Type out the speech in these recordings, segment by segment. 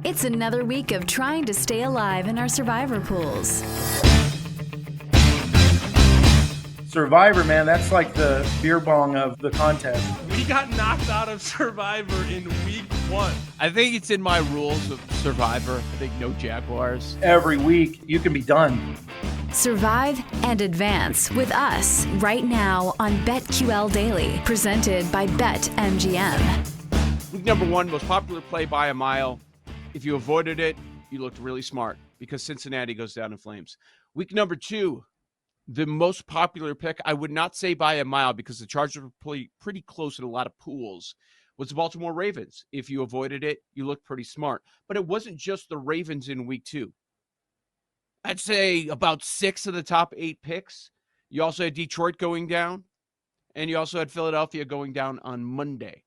It's another week of trying to stay alive in our survivor pools. Survivor, man, that's like the beer bong of the contest. We got knocked out of Survivor in week 1. I think it's in my rules of Survivor. I think no Jaguars. Every week, you can be done. Survive and advance with us right now on BetQL Daily, presented by BetMGM. Week number 1, most popular play by a mile. If you avoided it, you looked really smart because Cincinnati goes down in flames. Week number 2, the most popular pick, I would not say by a mile because the Chargers were pretty close in a lot of pools, was the Baltimore Ravens. If you avoided it, you looked pretty smart. But it wasn't just the Ravens in week 2. I'd say about 6 of the top 8 picks. You also had Detroit going down, and you also had Philadelphia going down on Monday.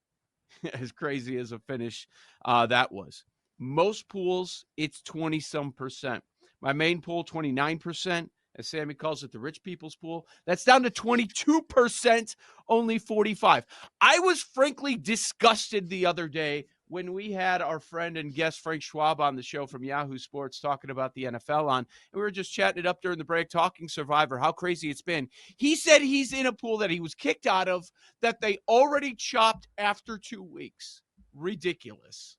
As crazy as a finish that was. Most pools, it's 20-some%. My main pool, 29%. As Sammy calls it, the rich people's pool. That's down to 22%, only 45. I was frankly disgusted the other day when we had our friend and guest Frank Schwab on the show from Yahoo Sports talking about the NFL on, and we were just chatting it up during the break, talking Survivor, how crazy it's been. He said he's in a pool that he was kicked out of that they already chopped after 2 weeks. Ridiculous.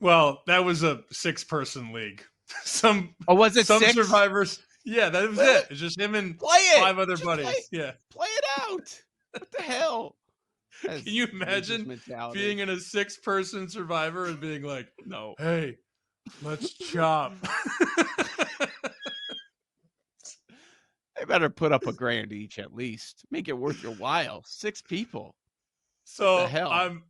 Well, that was a 6-person league. Some was it some 6? survivors? Yeah, that was it. It's just him and 5 other buddies. Yeah, play it out. What the hell? Can you imagine being in a 6-person survivor and being like, no, hey, let's chop? They better put up $1,000 each at least. Make it worth your while. 6 people. So what the hell?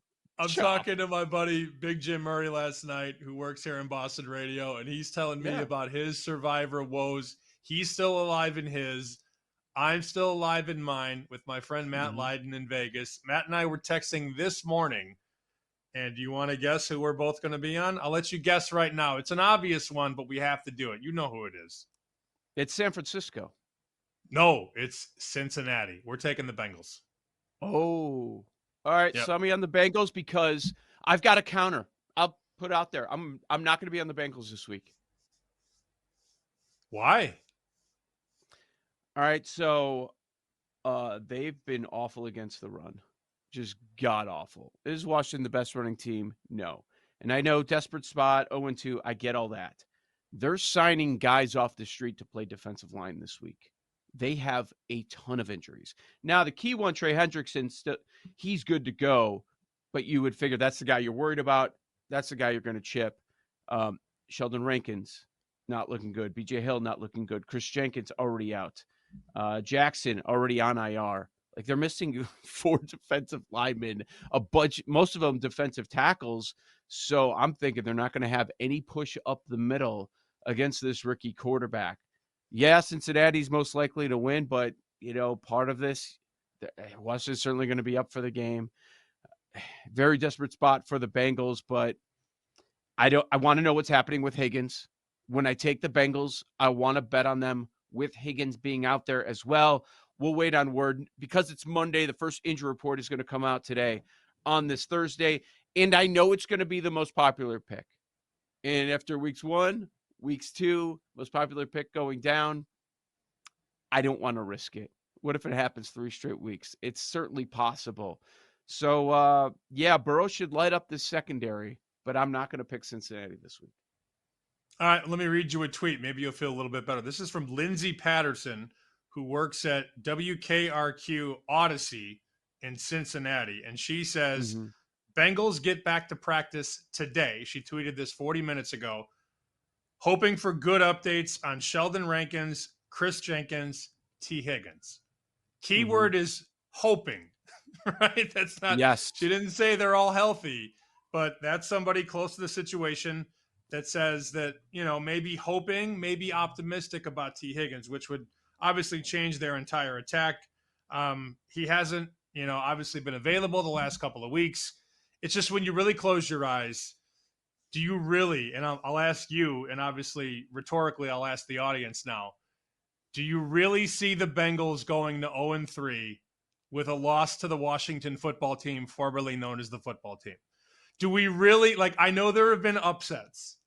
I'm talking to my buddy Big Jim Murray last night, who works here in Boston Radio, and he's telling me about his survivor woes. He's still alive in his. I'm still alive in mine with my friend Matt Lydon in Vegas. Matt and I were texting this morning, and do you want to guess who we're both going to be on? I'll let you guess right now. It's an obvious one, but we have to do it. You know who it is. It's San Francisco. No, it's Cincinnati. We're taking the Bengals. Oh. All right, Yep. Sell me on the Bengals because I've got a counter. I'll put out there. I'm not going to be on the Bengals this week. Why? All right, so they've been awful against the run. Just god-awful. Is Washington the best running team? No. And I know desperate spot, 0-2, I get all that. They're signing guys off the street to play defensive line this week. They have a ton of injuries. Now, the key one, Trey Hendrickson, he's good to go, but you would figure that's the guy you're worried about. That's the guy you're going to chip. Sheldon Rankins, not looking good. B.J. Hill, not looking good. Chris Jenkins, already out. Jackson, already on IR. Like, they're missing 4 defensive linemen, a bunch, most of them defensive tackles. So I'm thinking they're not going to have any push up the middle against this rookie quarterback. Yeah, Cincinnati's most likely to win, but, part of this, Washington's certainly going to be up for the game. Very desperate spot for the Bengals, but I want to know what's happening with Higgins. When I take the Bengals, I want to bet on them with Higgins being out there as well. We'll wait on word because it's Monday. The first injury report is going to come out today on this Thursday, and I know it's going to be the most popular pick. And after weeks 1, weeks 2, most popular pick going down, I don't want to risk it. What if it happens 3 straight weeks? It's certainly possible. So, Burrow should light up this secondary, but I'm not going to pick Cincinnati this week. All right, let me read you a tweet. Maybe you'll feel a little bit better. This is from Lindsay Patterson, who works at WKRQ Odyssey in Cincinnati. And she says, Bengals get back to practice today. She tweeted this 40 minutes ago. Hoping for good updates on Sheldon Rankins, Chris Jenkins, T. Higgins. Keyword is hoping, right? That's not, yes. She didn't say they're all healthy, but that's somebody close to the situation that says that, maybe hoping, maybe optimistic about T. Higgins, which would obviously change their entire attack. He hasn't, obviously been available the last couple of weeks. It's just when you really close your eyes, do you really, and I'll ask you, and obviously rhetorically I'll ask the audience now, do you really see the Bengals going to 0-3 with a loss to the Washington football team, formerly known as the football team? Do we really like? I know there have been upsets.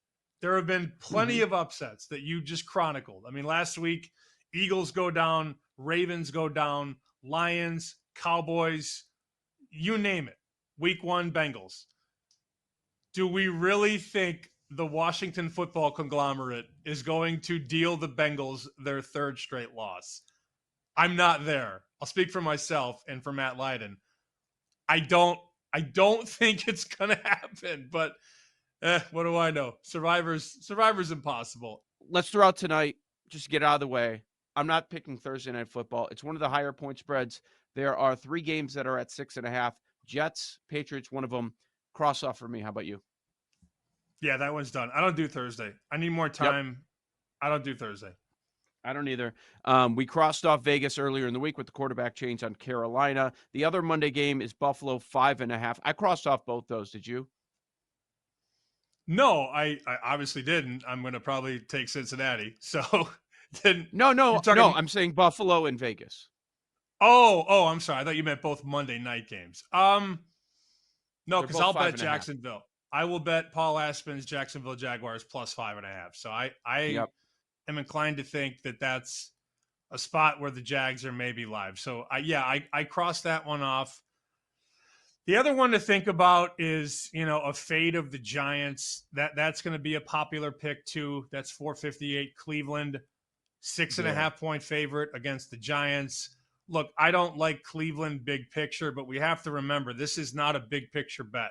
There have been plenty of upsets that you just chronicled. I mean, last week, Eagles go down, Ravens go down, Lions, Cowboys, you name it. Week 1, Bengals. Do we really think the Washington football conglomerate is going to deal the Bengals their 3rd straight loss? I'm not there. I'll speak for myself and for Matt Lydon. I don't think it's gonna happen, but what do I know? Survivor's impossible. Let's throw out tonight, just to get out of the way. I'm not picking Thursday Night Football. It's one of the higher point spreads. There are 3 games that are at 6.5. Jets, Patriots, one of them. Cross off for me. How about you? Yeah, that one's done. I don't do Thursday. I need more time. I don't do Thursday. I don't either. We crossed off Vegas earlier in the week with the quarterback change on Carolina. The other Monday game is Buffalo 5.5. I crossed off both those. Did you? No, I obviously didn't. I'm going to probably take Cincinnati. So then No. talking... No, I'm saying Buffalo and Vegas. Oh, I'm sorry. I thought you meant both Monday night games. No, because I'll bet 5.5. Jacksonville. I will bet Paul Aspen's Jacksonville Jaguars plus 5.5. So I am inclined to think that that's a spot where the Jags are maybe live. So I crossed that one off. The other one to think about is, a fade of the Giants. That's going to be a popular pick too. That's 458 Cleveland, 6.5 point favorite against the Giants. Look, I don't like Cleveland big picture, but we have to remember this is not a big picture bet.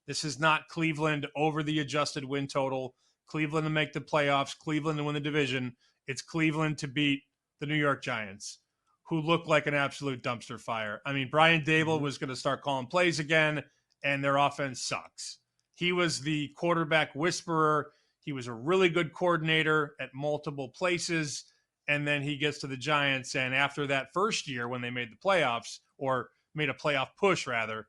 This is not Cleveland over the adjusted win total, Cleveland to make the playoffs, Cleveland to win the division. It's Cleveland to beat the New York Giants, who look like an absolute dumpster fire. I mean, Brian Dable was going to start calling plays again, and their offense sucks. He was the quarterback whisperer. He was a really good coordinator at multiple places, and then he gets to the Giants, and after that first year when they made the playoffs, or made a playoff push, rather,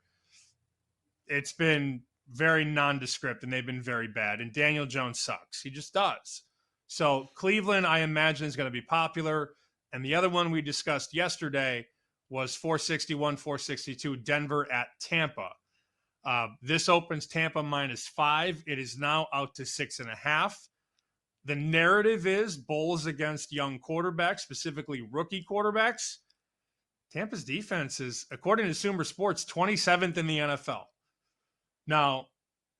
it's been very nondescript, and they've been very bad, and Daniel Jones sucks. He just does. So Cleveland, I imagine, is going to be popular. And the other one we discussed yesterday was 461, 462, Denver at Tampa. This opens Tampa -5. It is now out to 6.5. The narrative is Bulls against young quarterbacks, specifically rookie quarterbacks. Tampa's defense is, according to Sumer Sports, 27th in the NFL. Now,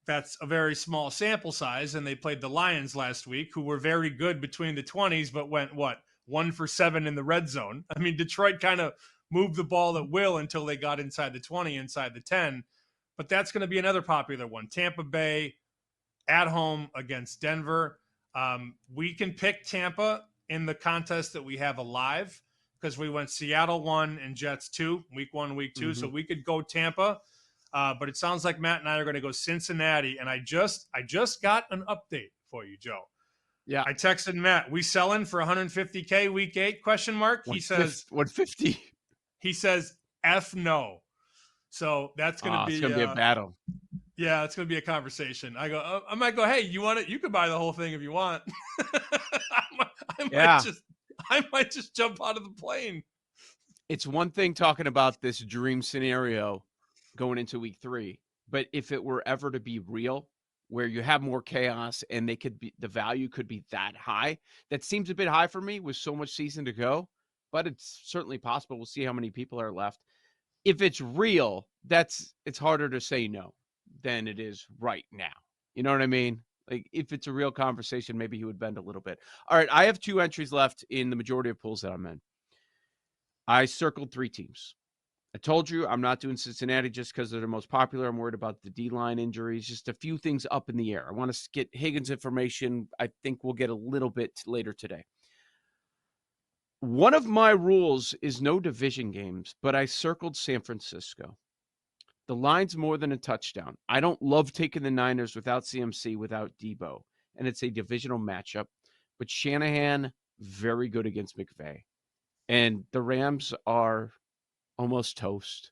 that's a very small sample size, and they played the Lions last week, who were very good between the 20s, but went, 1 for 7 in the red zone. I mean, Detroit kind of moved the ball at will until they got inside the 20, inside the 10. But that's going to be another popular one. Tampa Bay at home against Denver. We can pick Tampa in the contest that we have alive because we went Seattle 1 and Jets 2, week 1, week 2. So we could go Tampa. But it sounds like Matt and I are going to go Cincinnati. And I just got an update for you, Joe. Yeah. I texted Matt, we selling for 150K week 8 ? He says 150. He says F no. So that's going to be it's going to be a battle. Yeah, it's going to be a conversation. I might go, hey, you want it? You could buy the whole thing if you want. I might just jump out of the plane. It's one thing talking about this dream scenario going into week 3, but if it were ever to be real, where you have more chaos and the value could be that high. That seems a bit high for me with so much season to go, but it's certainly possible. We'll see how many people are left. If it's real, it's harder to say no than it is right now. You know what I mean? Like if it's a real conversation, maybe he would bend a little bit. All right. I have 2 entries left in the majority of pools that I'm in. I circled 3 teams. I told you I'm not doing Cincinnati just because they're the most popular. I'm worried about the D-line injuries, just a few things up in the air. I want to get Higgins information. I think we'll get a little bit later today. One of my rules is no division games, but I circled San Francisco. The line's more than a touchdown. I don't love taking the Niners without CMC, without Debo, and it's a divisional matchup. But Shanahan, very good against McVay. And the Rams are almost toast.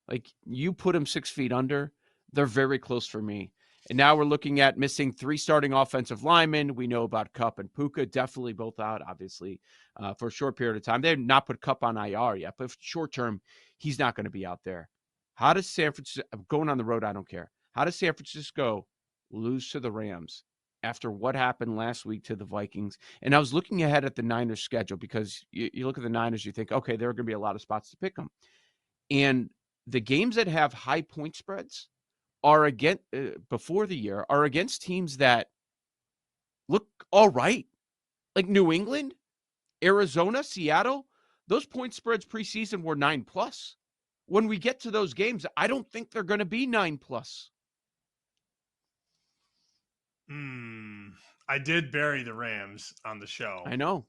Like you put them 6 feet under, they're very close for me. And now we're looking at missing 3 starting offensive linemen. We know about Kupp and Puka, definitely both out, obviously, for a short period of time. They have not put Kupp on IR yet, but short term, he's not going to be out there. How does San Francisco, going on the road, I don't care. How does San Francisco lose to the Rams after what happened last week to the Vikings? And I was looking ahead at the Niners schedule because you look at the Niners, you think, okay, there are going to be a lot of spots to pick them. And the games that have high point spreads are against before the year are against teams that look all right, like New England, Arizona, Seattle. Those point spreads preseason were 9+. When we get to those games, I don't think they're going to be 9+. I did bury the Rams on the show. I know.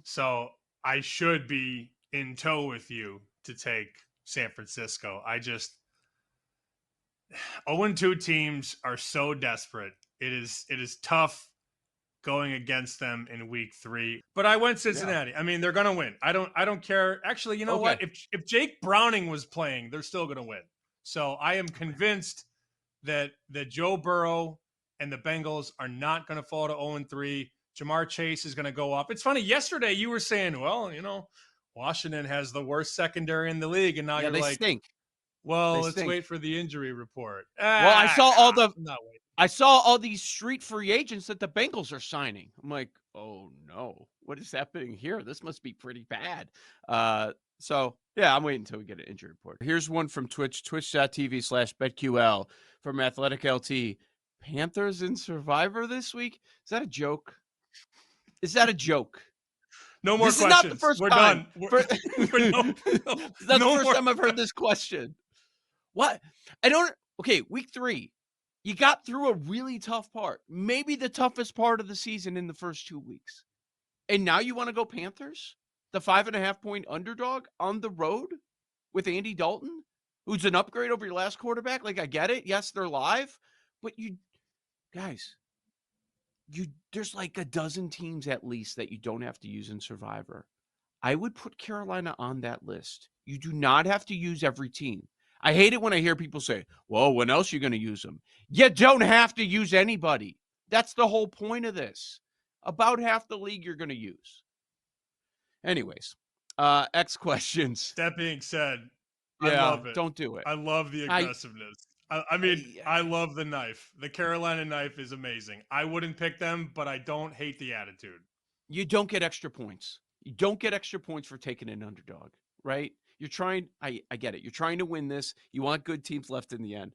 So I should be in tow with you to take San Francisco. 0-2 teams are so desperate. It is tough going against them in week 3. But I went Cincinnati. Yeah. I mean, they're going to win. I don't care. Actually, you know what? If Jake Browning was playing, they're still going to win. So I am convinced that Joe Burrow and the Bengals are not going to fall to 0-3. Jamar Chase is going to go up. It's funny. Yesterday you were saying, well, Washington has the worst secondary in the league, and now you're they like, stink. well, let's wait for the injury report. Well, I saw all these street free agents that the Bengals are signing. I'm like, oh no, what is happening here? This must be pretty bad. So yeah, I'm waiting until we get an injury report. Here's one from Twitch, twitch.tv/BetQL from Athletic LT. Panthers in Survivor this week? Is that a joke? No more this questions. Is not the first We're time. done. We're It's not the first time I've heard this question. What? Okay, week 3. You got through a really tough part. Maybe the toughest part of the season in the first 2 weeks. And now you want to go Panthers? The 5.5-point underdog on the road with Andy Dalton, who's an upgrade over your last quarterback? Like, I get it. Yes, they're live. But there's like a dozen teams at least that you don't have to use in Survivor. I would put Carolina on that list. You do not have to use every team. I hate it when I hear people say, well, when else are you going to use them? You don't have to use anybody. That's the whole point of this. About half the league you're going to use. Anyways, X questions. That being said, yeah, I love it. Don't do it. I love the aggressiveness. I love the knife. The Carolina knife is amazing. I wouldn't pick them, but I don't hate the attitude. You don't get extra points. You don't get extra points for taking an underdog, right? You're trying, I get it. You're trying to win this. You want good teams left in the end.